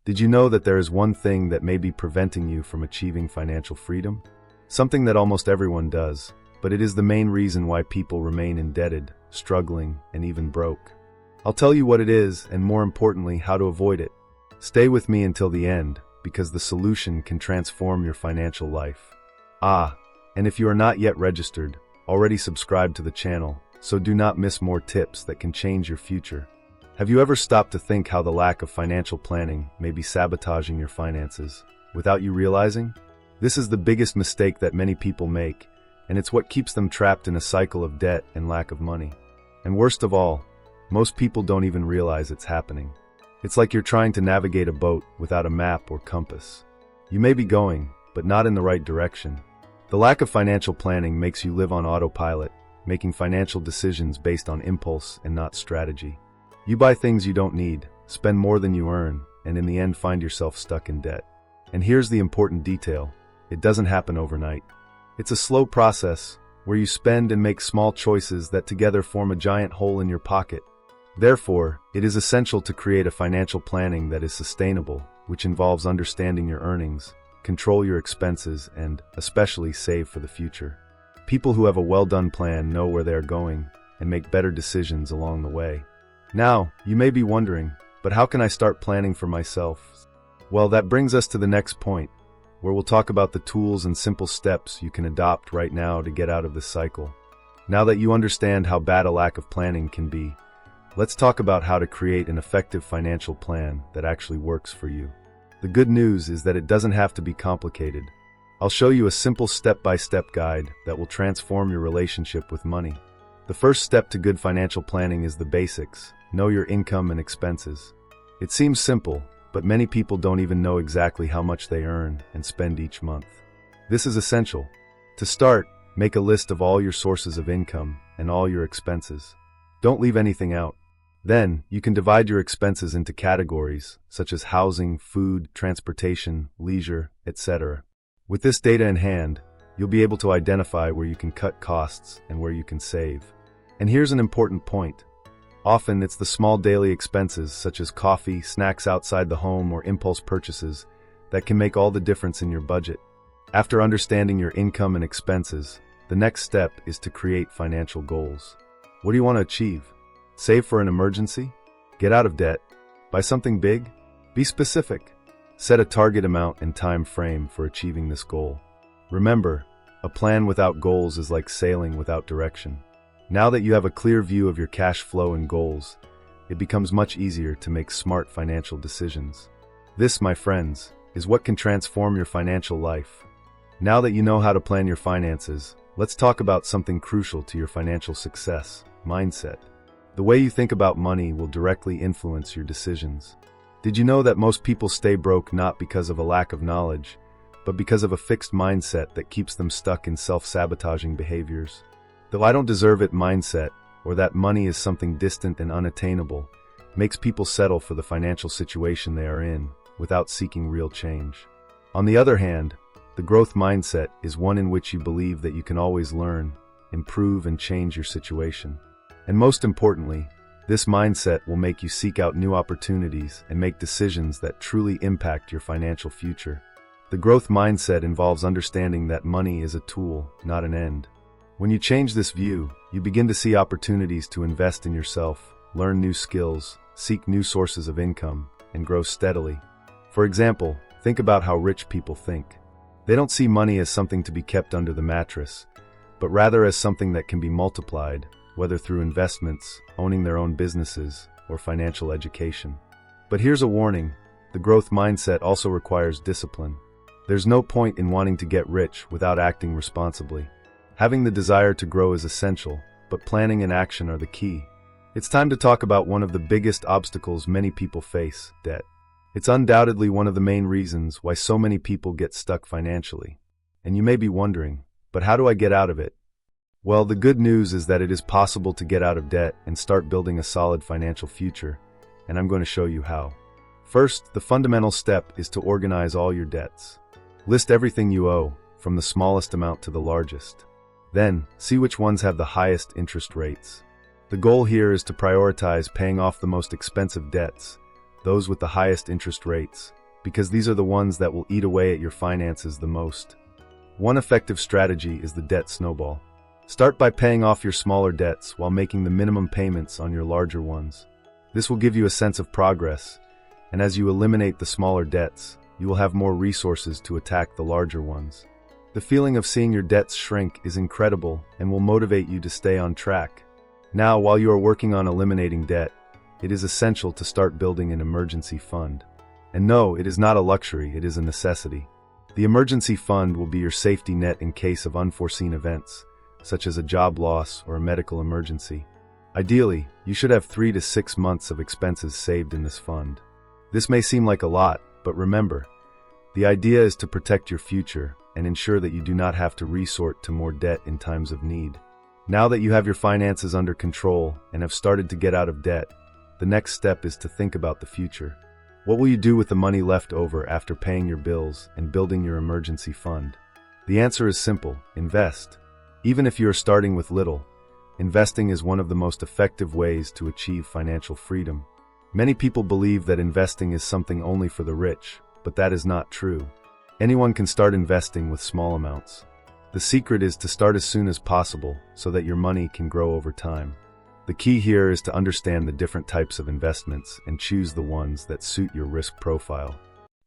Did you know that there is one thing that may be preventing you from achieving financial freedom? Something that almost everyone does, but it is the main reason why people remain indebted, struggling, and even broke. I'll tell you what it is, and more importantly, how to avoid it. Stay with me until the end, because the solution can transform your financial life. And if you are not yet registered, already subscribe to the channel, so do not miss more tips that can change your future. Have you ever stopped to think how the lack of financial planning may be sabotaging your finances, without you realizing? This is the biggest mistake that many people make, and it's what keeps them trapped in a cycle of debt and lack of money. And worst of all, most people don't even realize it's happening. It's like you're trying to navigate a boat without a map or compass. You may be going, but not in the right direction. The lack of financial planning makes you live on autopilot, making financial decisions based on impulse and not strategy. You buy things you don't need, spend more than you earn, and in the end find yourself stuck in debt. And here's the important detail: it doesn't happen overnight. It's a slow process, where you spend and make small choices that together form a giant hole in your pocket. Therefore, it is essential to create a financial planning that is sustainable, which involves understanding your earnings, control your expenses, and, especially, save for the future. People who have a well-done plan know where they are going and make better decisions along the way. Now, you may be wondering, but how can I start planning for myself? Well, that brings us to the next point, where we'll talk about the tools and simple steps you can adopt right now to get out of this cycle. Now that you understand how bad a lack of planning can be, let's talk about how to create an effective financial plan that actually works for you. The good news is that it doesn't have to be complicated. I'll show you a simple step-by-step guide that will transform your relationship with money. The first step to good financial planning is the basics: know your income and expenses. It seems simple, but many people don't even know exactly how much they earn and spend each month. This is essential. To start, make a list of all your sources of income and all your expenses. Don't leave anything out. Then, you can divide your expenses into categories, such as housing, food, transportation, leisure, etc. With this data in hand, you'll be able to identify where you can cut costs and where you can save. And here's an important point. Often, it's the small daily expenses, such as coffee, snacks outside the home, or impulse purchases, that can make all the difference in your budget. After understanding your income and expenses, the next step is to create financial goals. What do you want to achieve? Save for an emergency? Get out of debt? Buy something big? Be specific. Set a target amount and time frame for achieving this goal. Remember, a plan without goals is like sailing without direction. Now that you have a clear view of your cash flow and goals, it becomes much easier to make smart financial decisions. This, my friends, is what can transform your financial life. Now that you know how to plan your finances, let's talk about something crucial to your financial success: mindset. The way you think about money will directly influence your decisions. Did you know that most people stay broke not because of a lack of knowledge, but because of a fixed mindset that keeps them stuck in self-sabotaging behaviors? The "I don't deserve it" mindset, or that money is something distant and unattainable, makes people settle for the financial situation they are in, without seeking real change. On the other hand, the growth mindset is one in which you believe that you can always learn, improve, and change your situation. And most importantly, this mindset will make you seek out new opportunities and make decisions that truly impact your financial future. The growth mindset involves understanding that money is a tool, not an end. When you change this view, you begin to see opportunities to invest in yourself, learn new skills, seek new sources of income, and grow steadily. For example, think about how rich people think. They don't see money as something to be kept under the mattress, but rather as something that can be multiplied, whether through investments, owning their own businesses, or financial education. But here's a warning: the growth mindset also requires discipline. There's no point in wanting to get rich without acting responsibly. Having the desire to grow is essential, but planning and action are the key. It's time to talk about one of the biggest obstacles many people face: debt. It's undoubtedly one of the main reasons why so many people get stuck financially. And you may be wondering, but how do I get out of it? Well, the good news is that it is possible to get out of debt and start building a solid financial future, and I'm going to show you how. First, the fundamental step is to organize all your debts. List everything you owe, from the smallest amount to the largest. Then, see which ones have the highest interest rates. The goal here is to prioritize paying off the most expensive debts, those with the highest interest rates, because these are the ones that will eat away at your finances the most. One effective strategy is the debt snowball. Start by paying off your smaller debts while making the minimum payments on your larger ones. This will give you a sense of progress, and as you eliminate the smaller debts, you will have more resources to attack the larger ones. The feeling of seeing your debts shrink is incredible and will motivate you to stay on track. Now, while you are working on eliminating debt, it is essential to start building an emergency fund. And no, it is not a luxury, it is a necessity. The emergency fund will be your safety net in case of unforeseen events, such as a job loss or a medical emergency. Ideally, you should have 3 to 6 months of expenses saved in this fund. This may seem like a lot, but remember, the idea is to protect your future and ensure that you do not have to resort to more debt in times of need. Now that you have your finances under control and have started to get out of debt, the next step is to think about the future. What will you do with the money left over after paying your bills and building your emergency fund? The answer is simple: invest. Even if you are starting with little, investing is one of the most effective ways to achieve financial freedom. Many people believe that investing is something only for the rich, but that is not true. Anyone can start investing with small amounts. The secret is to start as soon as possible so that your money can grow over time. The key here is to understand the different types of investments and choose the ones that suit your risk profile.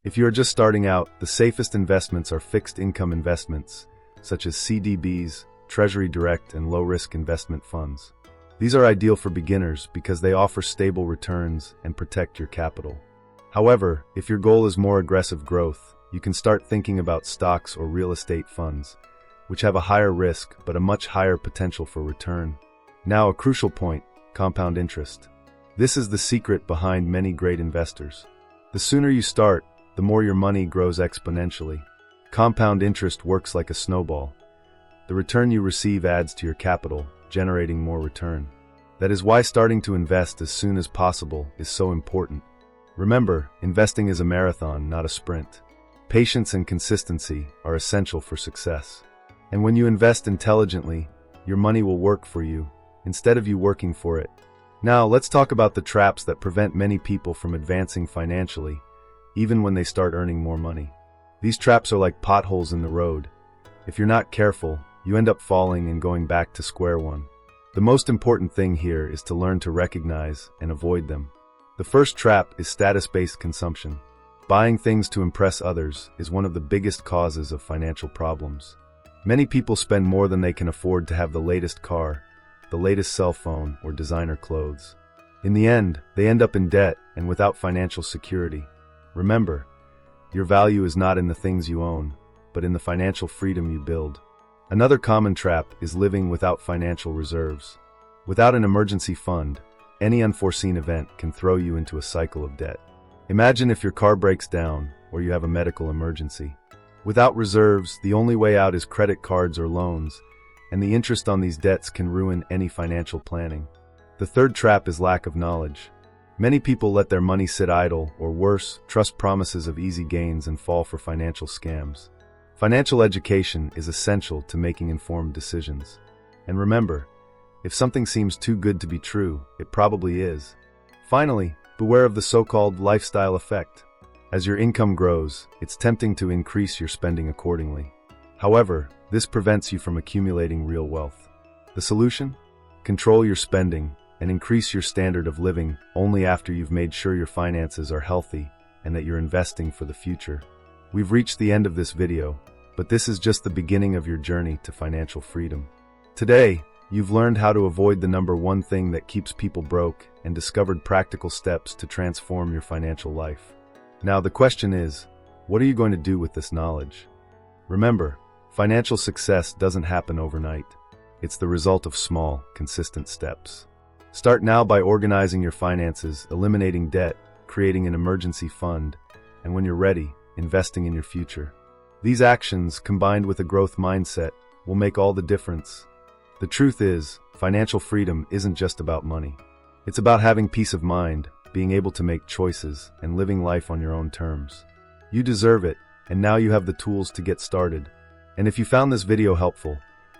If you are just starting out, the safest investments are fixed income investments, such as CDBs, Treasury Direct, and low-risk investment funds. These are ideal for beginners because they offer stable returns and protect your capital. However, if your goal is more aggressive growth, you can start thinking about stocks or real estate funds, which have a higher risk but a much higher potential for return. Now, a crucial point: compound interest. This is the secret behind many great investors. The sooner you start, the more your money grows exponentially. Compound interest works like a snowball. The return you receive adds to your capital, generating more return. That is why starting to invest as soon as possible is so important. Remember, investing is a marathon, not a sprint. Patience and consistency are essential for success. And when you invest intelligently, your money will work for you, instead of you working for it. Now, let's talk about the traps that prevent many people from advancing financially, even when they start earning more money. These traps are like potholes in the road. If you're not careful, you end up falling and going back to square one. The most important thing here is to learn to recognize and avoid them. The first trap is status-based consumption. Buying things to impress others is one of the biggest causes of financial problems. Many people spend more than they can afford to have the latest car, the latest cell phone, or designer clothes. In the end, they end up in debt and without financial security. Remember, your value is not in the things you own, but in the financial freedom you build. Another common trap is living without financial reserves. Without an emergency fund, any unforeseen event can throw you into a cycle of debt. Imagine if your car breaks down or you have a medical emergency. Without reserves, the only way out is credit cards or loans, and the interest on these debts can ruin any financial planning. The third trap is lack of knowledge. Many people let their money sit idle, or worse, trust promises of easy gains and fall for financial scams. Financial education is essential to making informed decisions. And remember, if something seems too good to be true, it probably is. Finally, beware of the so-called lifestyle effect. As your income grows, it's tempting to increase your spending accordingly. However, this prevents you from accumulating real wealth. The solution? Control your spending and increase your standard of living only after you've made sure your finances are healthy and that you're investing for the future. We've reached the end of this video, but this is just the beginning of your journey to financial freedom. Today, you've learned how to avoid the number one thing that keeps people broke and discovered practical steps to transform your financial life. Now the question is, what are you going to do with this knowledge? Remember, financial success doesn't happen overnight. It's the result of small, consistent steps. Start now by organizing your finances, eliminating debt, creating an emergency fund, and when you're ready, investing in your future. These actions, combined with a growth mindset, will make all the difference. The truth is, financial freedom isn't just about money. It's about having peace of mind, being able to make choices, and living life on your own terms. You deserve it, and now you have the tools to get started. And if you found this video helpful,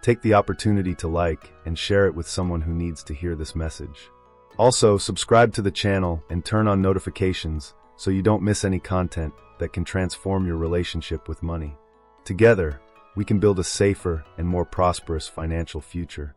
take the opportunity to like and share it with someone who needs to hear this message. Also, subscribe to the channel and turn on notifications so you don't miss any content that can transform your relationship with money. Together, we can build a safer and more prosperous financial future.